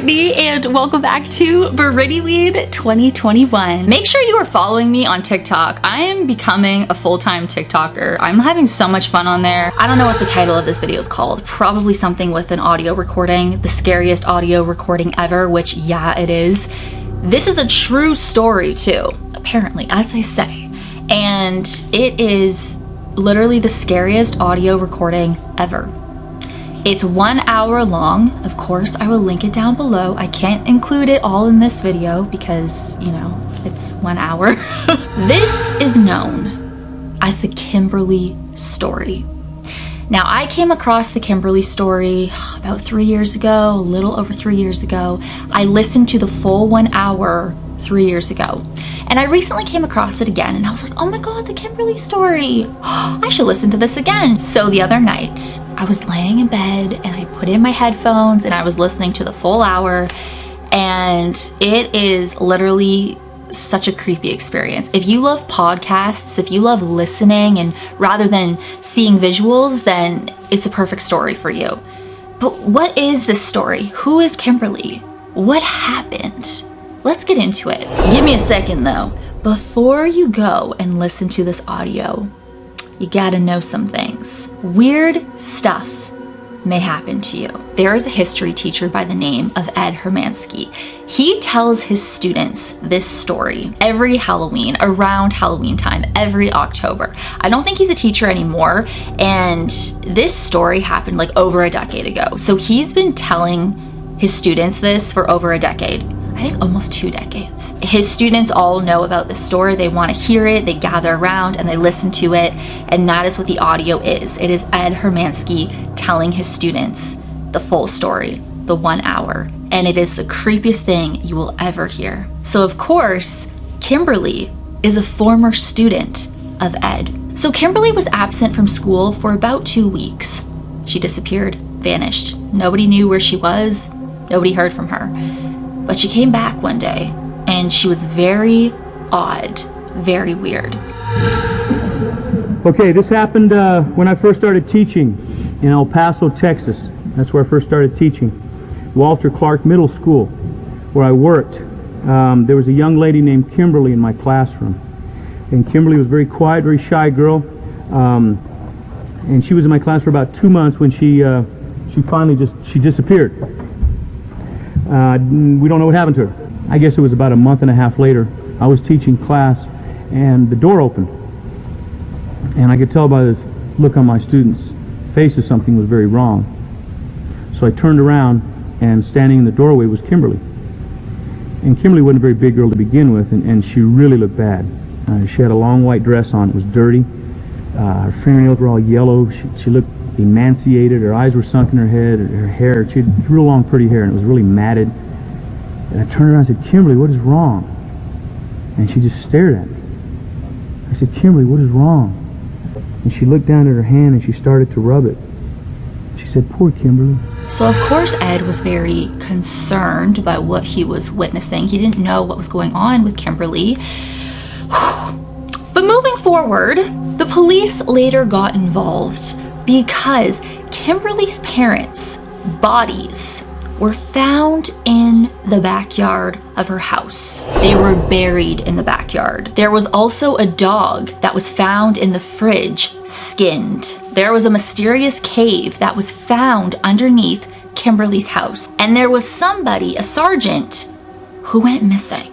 Brittany and welcome back to Brittanyweed 2021. Make sure you are following me on TikTok. I am becoming a full-time TikToker. I'm having so much fun on there. I don't know what the title of this video is called. Probably something with an audio recording, the scariest audio recording ever, which yeah, it is. This is a true story too, apparently, as they say. And it is literally the scariest audio recording ever. It's 1 hour long. Of course, I will link it down below. I can't include it all in this video because, you know, it's 1 hour. This is known as the Kimberly story. Now, I came across the Kimberly story about 3 years ago, a little over 3 years ago. I listened to the full 1 hour 3 years ago. And I recently came across it again and I was like, oh my God, the Kimberly story. I should listen to this again. So the other night I was laying in bed and I put in my headphones and I was listening to the full hour, and it is literally such a creepy experience. If you love podcasts, if you love listening and rather than seeing visuals, then it's a perfect story for you. But what is this story? Who is Kimberly? What happened? Let's get into it. Give me a second though. Before you go and listen to this audio, you gotta know some things. Weird stuff may happen to you. There is a history teacher by the name of Ed Hermansky. He tells his students this story every Halloween, around Halloween time, every October. I don't think he's a teacher anymore, and this story happened like over a decade ago. So he's been telling his students this for over a decade. I think almost 2 decades. His students all know about this story. They want to hear it, they gather around and they listen to it, and that is what the audio is. It is Ed Hermansky telling his students the full story, the 1 hour, and it is the creepiest thing you will ever hear. So of course, Kimberly is a former student of Ed. So Kimberly was absent from school for about 2 weeks. She disappeared, vanished. Nobody knew where she was, nobody heard from her. But she came back one day and she was very odd, very weird. Okay, this happened when I first started teaching in El Paso, Texas. That's where I first started teaching. Walter Clark Middle School, where I worked. There was a young lady named Kimberly in my classroom. And Kimberly was a very quiet, very shy girl. And she was in my class for about 2 months when she finally disappeared. We don't know what happened to her. I guess it was about a month and a half later. I was teaching class and the door opened. And I could tell by the look on my students' faces something was very wrong. So I turned around and standing in the doorway was Kimberly. And Kimberly wasn't a very big girl to begin with, and she really looked bad. She had a long white dress on. It was dirty. Her fingernails were all yellow. She looked emaciated. Her eyes were sunk in her head. Her hair, she had real long pretty hair and it was really matted. And I turned around and said, Kimberly, what is wrong? And she just stared at me. I said, Kimberly, what is wrong? And she looked down at her hand and she started to rub it. She said, poor Kimberly. So of course Ed was very concerned by what he was witnessing. He didn't know what was going on with Kimberly. But moving forward, the police later got involved because Kimberly's parents' bodies were found in the backyard of her house. They were buried in the backyard. There was also a dog that was found in the fridge, skinned. There was a mysterious cave that was found underneath Kimberly's house. And there was somebody, a sergeant, who went missing.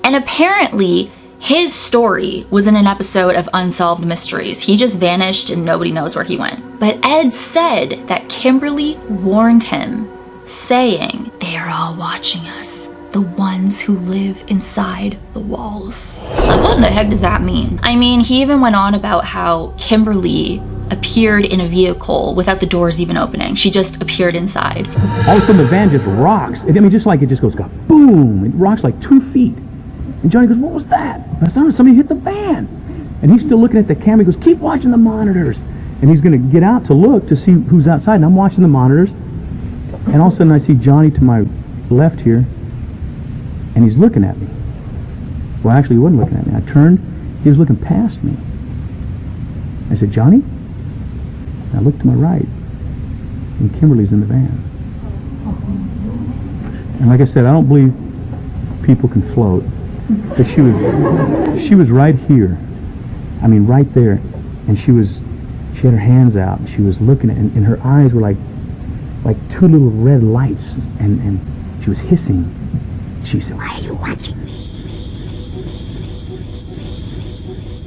And apparently, his story was in an episode of Unsolved Mysteries. He just vanished and nobody knows where he went. But Ed said that Kimberly warned him, saying, they are all watching us, the ones who live inside the walls. Like, what in the heck does that mean? I mean, he even went on about how Kimberly appeared in a vehicle without the doors even opening. She just appeared inside. All of a sudden the van just rocks. I mean, just like it just goes boom. It rocks like 2 feet. And Johnny goes, what was that? And I saw somebody hit the van. And he's still looking at the camera. He goes, keep watching the monitors. And he's going to get out to look to see who's outside. And I'm watching the monitors. And all of a sudden I see Johnny to my left here. And he's looking at me. Well, actually, he wasn't looking at me. I turned. He was looking past me. I said, Johnny? And I looked to my right. And Kimberly's in the van. And like I said, I don't believe people can float. But she was right here. I mean, right there. And she had her hands out. And she was looking at, and her eyes were like two little red lights. And she was hissing. She said, "Why are you watching me?"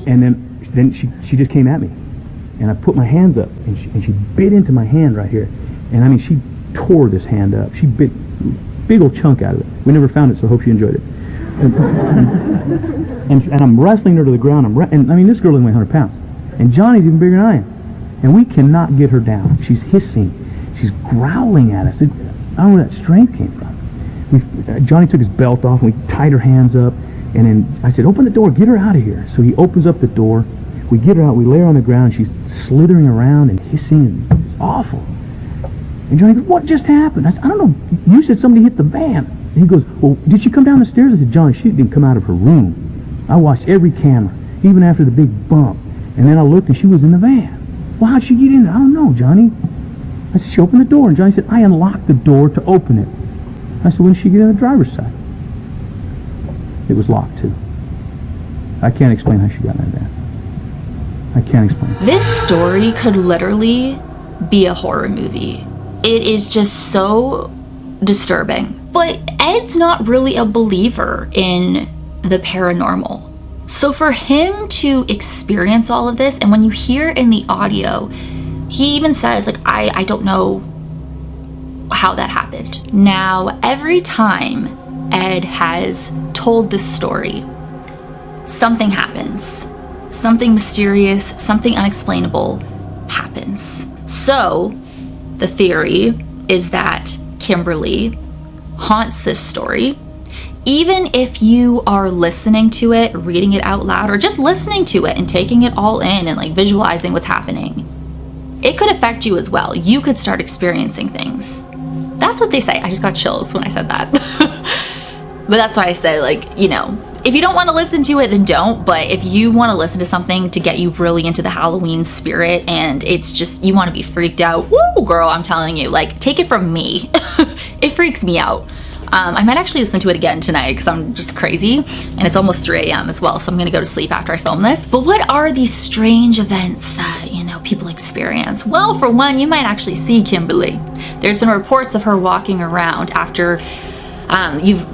And then she just came at me. And I put my hands up, and she bit into my hand right here. And I mean, she tore this hand up. She bit a big old chunk out of it. We never found it, so I hope she enjoyed it. And I'm wrestling her to the ground. And I mean, this girl only weighs 100 pounds. And Johnny's even bigger than I am. And we cannot get her down. She's hissing. She's growling at us. I don't know where that strength came from. Johnny took his belt off, and we tied her hands up. And then I said, "Open the door, get her out of here." So he opens up the door. We get her out, we lay her on the ground. She's slithering around and hissing. And it's awful. And Johnny goes, "What just happened?" I said, "I don't know. You said somebody hit the van." And he goes, "Well, did she come down the stairs?" I said, "Johnny, she didn't come out of her room. I watched every camera, even after the big bump. And then I looked, and she was in the van." "Well, how'd she get in there?" "I don't know, Johnny." I said, "She opened the door." And Johnny said, "I unlocked the door to open it." I said, "When did she get on the driver's side?" It was locked, too. I can't explain how she got in that van. I can't explain. This story could literally be a horror movie. It is just so disturbing. But Ed's not really a believer in the paranormal. So for him to experience all of this, and when you hear in the audio, he even says, like, I don't know how that happened. Now, every time Ed has told this story, something happens. Something mysterious, something unexplainable happens. So, the theory is that Kimberly haunts this story. Even if you are listening to it, reading it out loud, or just listening to it and taking it all in and like visualizing what's happening, it could affect you as well. You could start experiencing things. That's what they say. I just got chills when I said that. But that's why I say, like, you know, if you don't want to listen to it, then don't. But if you want to listen to something to get you really into the Halloween spirit, and it's just, you want to be freaked out, woo, girl, I'm telling you, like, take it from me. It freaks me out. I might actually listen to it again tonight because I'm just crazy, and it's almost 3 a.m. as well, so I'm gonna go to sleep after I film this. But what are these strange events that, you know, people experience? Well, for one, you might actually see Kimberly. There's been reports of her walking around after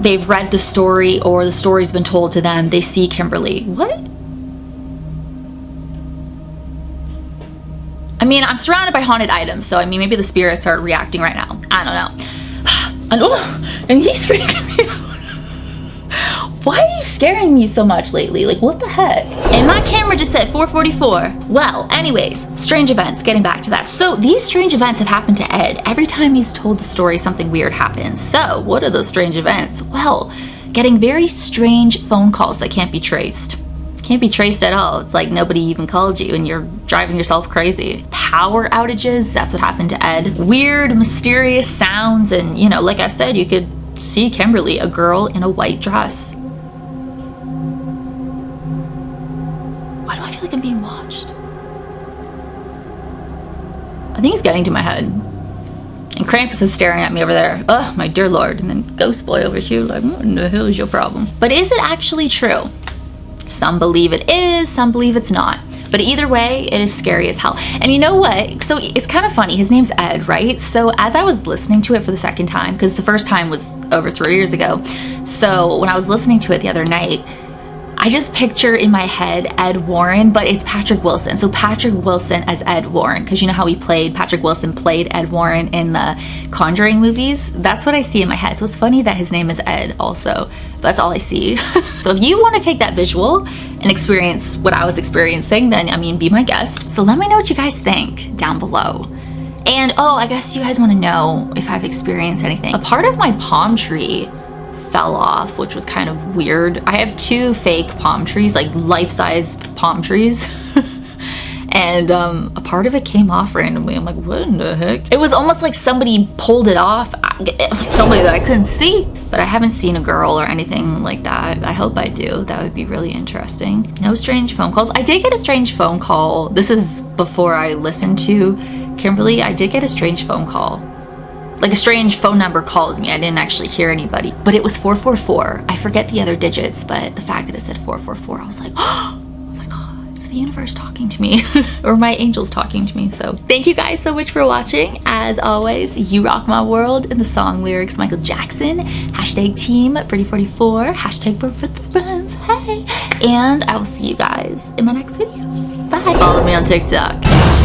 they've read the story or the story's been told to them. They see Kimberly. What? I mean, I'm surrounded by haunted items, so I mean, maybe the spirits are reacting right now. I don't know. And he's freaking me out. Why are you scaring me so much lately? Like, what the heck? And my camera just said 4:44. Well, anyways, strange events, getting back to that. So these strange events have happened to Ed. Every time he's told the story, something weird happens. So what are those strange events? Well, getting very strange phone calls that can't be traced. Can't be traced at all. It's like nobody even called you and you're driving yourself crazy. Power outages, that's what happened to Ed. Weird, mysterious sounds, and, you know, like I said, you could see Kimberly, a girl in a white dress. Why do I feel like I'm being watched? I think it's getting to my head. And Krampus is staring at me over there. Oh, my dear Lord. And then Ghost Boy over here, like, what in the hell is your problem? But is it actually true? Some believe it is, some believe it's not. But either way, it is scary as hell. And you know what? So it's kind of funny. His name's Ed, right? So as I was listening to it for the second time, because the first time was over 3 years ago. So when I was listening to it the other night, I just picture in my head Ed Warren, but it's Patrick Wilson. So Patrick Wilson as Ed Warren, because you know how Patrick Wilson played Ed Warren in the Conjuring movies? That's what I see in my head. So it's funny that his name is Ed also. That's all I see. So if you want to take that visual and experience what I was experiencing, then, I mean, be my guest. So let me know what you guys think down below. And, oh, I guess you guys want to know if I've experienced anything. A part of my palm tree fell off, which was kind of weird. I have 2 fake palm trees, like life-size palm trees. And a part of it came off randomly. I'm like, what in the heck? It was almost like somebody pulled it off. Somebody that I couldn't see. But I haven't seen a girl or anything like that. I hope I do. That would be really interesting. No strange phone calls. I did get a strange phone call. This is before I listened to Kimberly. I did get a strange phone call Like a strange phone number called me. I didn't actually hear anybody, but it was 444. I forget the other digits, but the fact that it said 444, I was like, oh my God, it's the universe talking to me or my angels talking to me. So thank you guys so much for watching. As always, you rock my world. In the song lyrics, Michael Jackson, hashtag team Britty44, hashtag friends, hey. And I will see you guys in my next video. Bye. Follow me on TikTok.